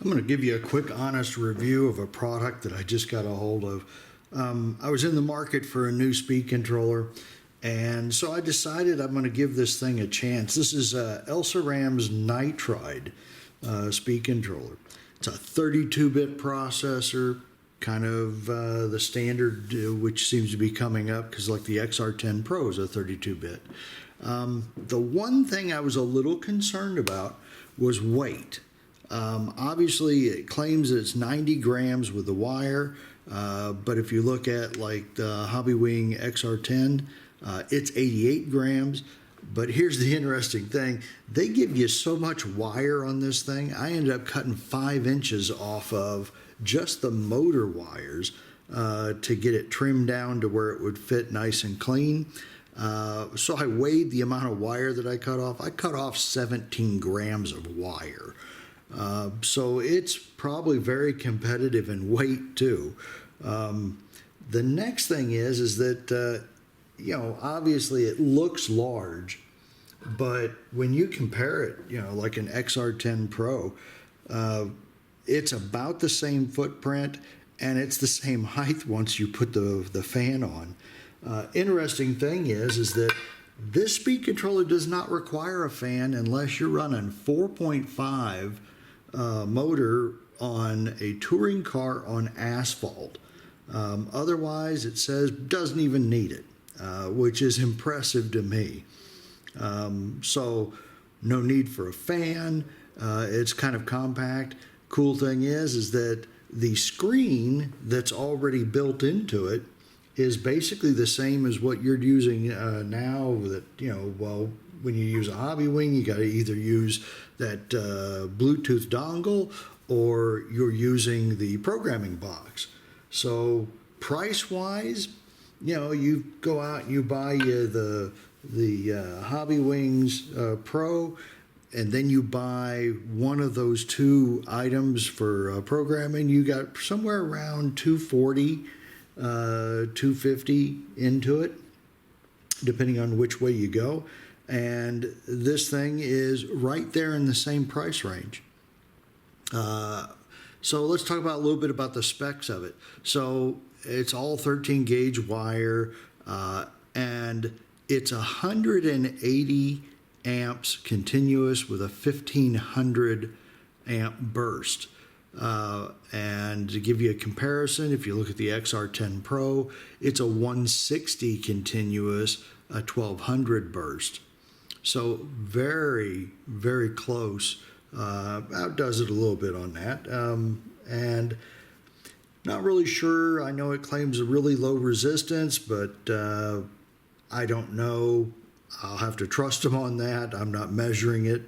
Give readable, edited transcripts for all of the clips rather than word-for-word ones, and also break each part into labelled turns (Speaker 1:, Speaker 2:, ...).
Speaker 1: I'm going to give you a quick, honest review of a product that I just got a hold of. I was in the market for a new speed controller, and so I decided I'm going to give this thing a chance. This is Elceram's Nitride speed controller. It's a 32-bit processor, kind of the standard, which seems to be coming up because like the XR10 Pro is a 32-bit. The one thing I was a little concerned about was weight. Obviously, it claims that it's 90 grams with the wire, but if you look at like the Hobbywing XR10, it's 88 grams. But here's the interesting thing. They give you so much wire on this thing, I ended up cutting 5 inches off of just the motor wires to get it trimmed down to where it would fit nice and clean. So I weighed the amount of wire that I cut off. I cut off 17 grams of wire. So it's probably very competitive in weight too. The next thing is that obviously it looks large, but when you compare it, like an XR10 Pro, it's about the same footprint and it's the same height once you put the fan on. Interesting thing is that this speed controller does not require a fan unless you're running 4.5 motor on a touring car on asphalt. Otherwise, it says doesn't even need it, which is impressive to me. So no need for a fan. It's kind of compact. Cool thing is that the screen that's already built into it is basically the same as what you're using now. That when you use a Hobbywing, you got to either use that Bluetooth dongle or you're using the programming box. So price-wise, you go out and you buy the Hobbywings Pro, and then you buy one of those 2 items for programming. You got somewhere around $240, $250 into it, depending on which way you go. And this thing is right there in the same price range. So let's talk about a little bit about the specs of it. So it's all 13 gauge wire, and it's 180 amps continuous with a 1500 amp burst. And to give you a comparison, if you look at the XR10 Pro, it's a 160 continuous, a 1200 burst. So very, very close. Outdoes it a little bit on that. And not really sure. I know it claims a really low resistance, but I don't know. I'll have to trust them on that. I'm not measuring it.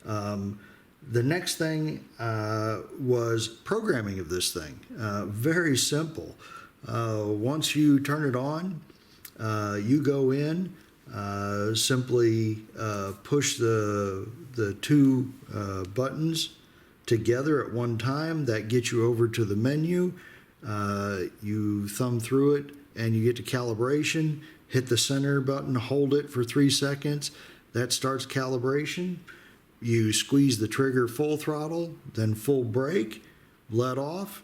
Speaker 1: The next thing was programming of this thing. Very simple. Once you turn it on, you go in, simply push the 2 buttons together at one time. That gets you over to the menu. You thumb through it and you get to calibration. Hit the center button, hold it for 3 seconds. That starts calibration. You squeeze the trigger full throttle, then full brake, let off,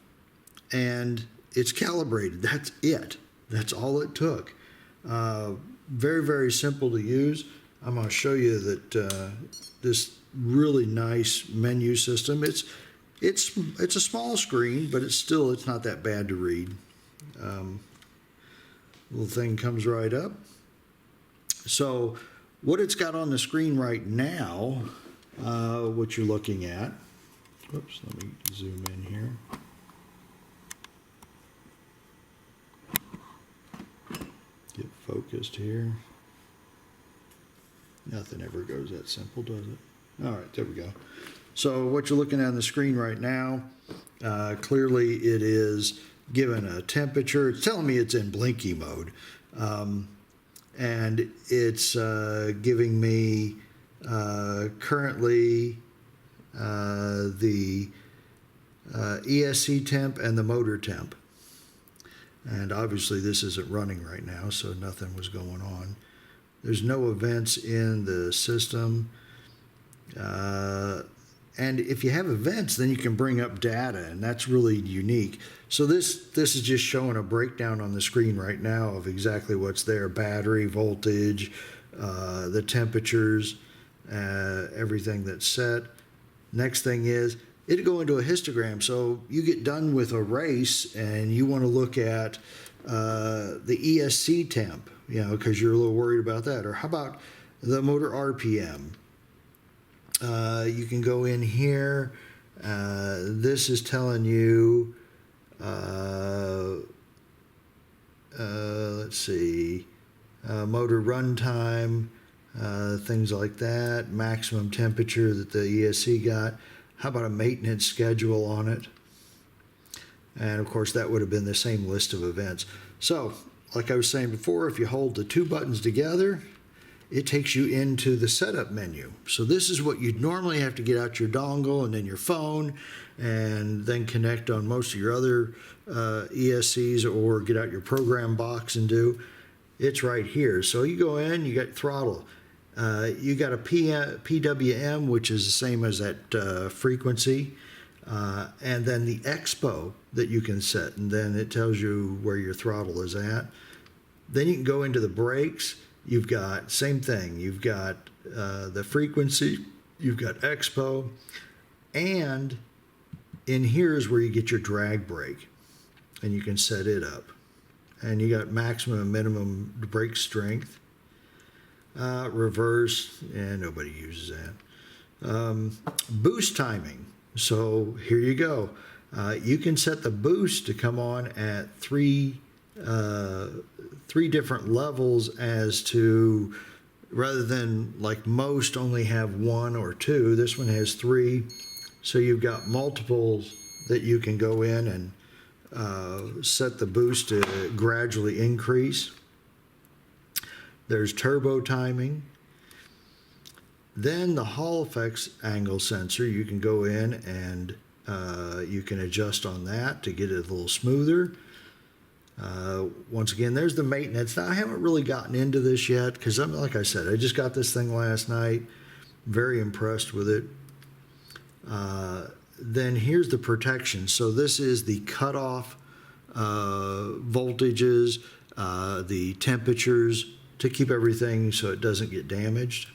Speaker 1: and it's calibrated. That's it. That's all it took. Very, very simple to use. I'm going to show you that this really nice menu system. It's a small screen, but it's not that bad to read. Little thing comes right up. So what it's got on the screen right now, what you're looking at. Whoops, let me zoom in here. Get focused here. Nothing ever goes that simple, does it? All right, there we go. So what you're looking at on the screen right now, clearly it is given a temperature. It's telling me it's in blinky mode. And it's giving me currently the ESC temp and the motor temp. And obviously this isn't running right now, so nothing was going on. There's no events in the system. And if you have events, then you can bring up data, and that's really unique. So this is just showing a breakdown on the screen right now of exactly what's there: battery, voltage, the temperatures, everything that's set. Next thing is it'll go into a histogram. So you get done with a race and you want to look at the ESC temp, because you're a little worried about that. Or how about the motor RPM? You can go in here. This is telling you, let's see, motor runtime, things like that, maximum temperature that the ESC got. How about a maintenance schedule on it? And of course, that would have been the same list of events. So, like I was saying before, if you hold the two buttons together, it takes you into the setup menu. So this is what you'd normally have to get out your dongle and then your phone and then connect on most of your other ESCs, or get out your program box and do. It's right here. So you go in, you got throttle. You got a PWM, which is the same as that frequency. And then the expo that you can set, and then it tells you where your throttle is at. Then you can go into the brakes. You've got same thing. You've got the frequency. You've got expo, and in here is where you get your drag brake, and you can set it up. And you got maximum and minimum brake strength. Reverse, and nobody uses that. Boost timing. So here you go. You can set the boost to come on at three different levels, as to, rather than like most only have one or two, this one has three. So you've got multiples that you can go in and set the boost to gradually increase. There's turbo timing. Then the Hall effects angle sensor, you can go in and you can adjust on that to get it a little smoother. Once again, there's the maintenance. Now, I haven't really gotten into this yet because, like I said, I just got this thing last night. Very impressed with it. Then here's the protection. So this is the cutoff voltages, the temperatures, to keep everything so it doesn't get damaged.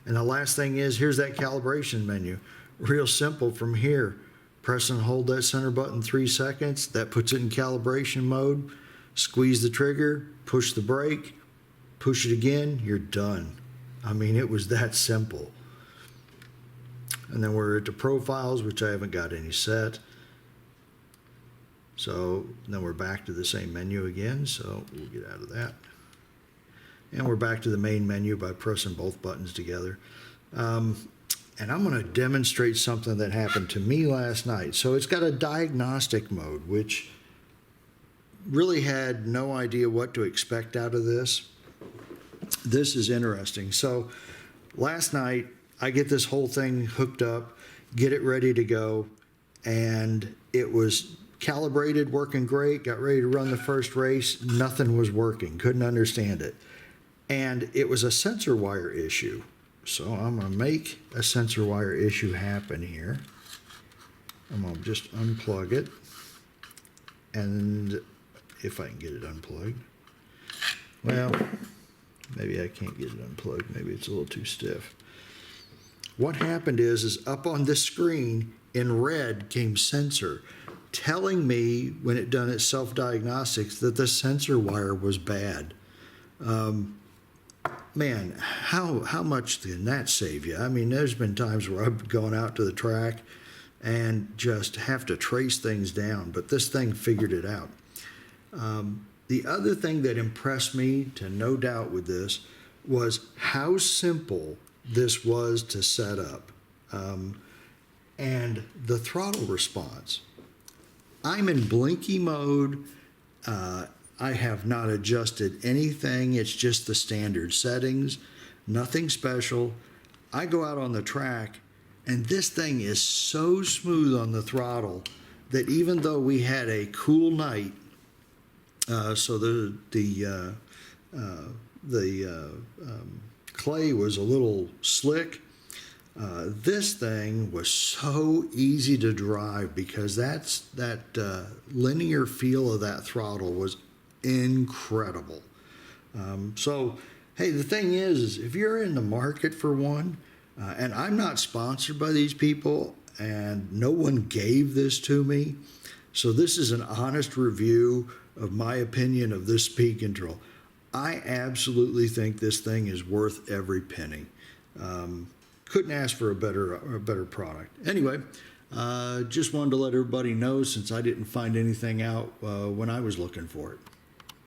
Speaker 1: And the last thing is, here's that calibration menu. Real simple from here. Press and hold that center button 3 seconds. That puts it in calibration mode. Squeeze the trigger, push the brake, push it again, you're done. I mean, it was that simple. And then we're at the profiles, which I haven't got any set. So then we're back to the same menu again, so we'll get out of that. And we're back to the main menu by pressing both buttons together. And I'm going to demonstrate something that happened to me last night. So it's got a diagnostic mode, which really had no idea what to expect out of this. This is interesting. So last night, I get this whole thing hooked up, get it ready to go, and it was calibrated, working great, got ready to run the first race. Nothing was working, couldn't understand it. And it was a sensor wire issue. So I'm going to make a sensor wire issue happen here. I'm going to just unplug it. And if I can get it unplugged. Well, maybe I can't get it unplugged. Maybe it's a little too stiff. What happened is up on this screen in red came sensor, telling me when it done its self-diagnostics that the sensor wire was bad. Man, how much can that save you? I mean, there's been times where I've gone out to the track and just have to trace things down, but this thing figured it out. The other thing that impressed me to no doubt with this was how simple this was to set up, and the throttle response. I'm in blinky mode. I have not adjusted anything. It's just the standard settings, nothing special. I go out on the track, and this thing is so smooth on the throttle that even though we had a cool night, so the clay was a little slick, This thing was so easy to drive because that linear feel of that throttle was incredible. So, hey, the thing is if you're in the market for one, and I'm not sponsored by these people, and no one gave this to me, so this is an honest review of my opinion of this speed control. I absolutely think this thing is worth every penny. Couldn't ask for a better product. Anyway, just wanted to let everybody know since I didn't find anything out when I was looking for it.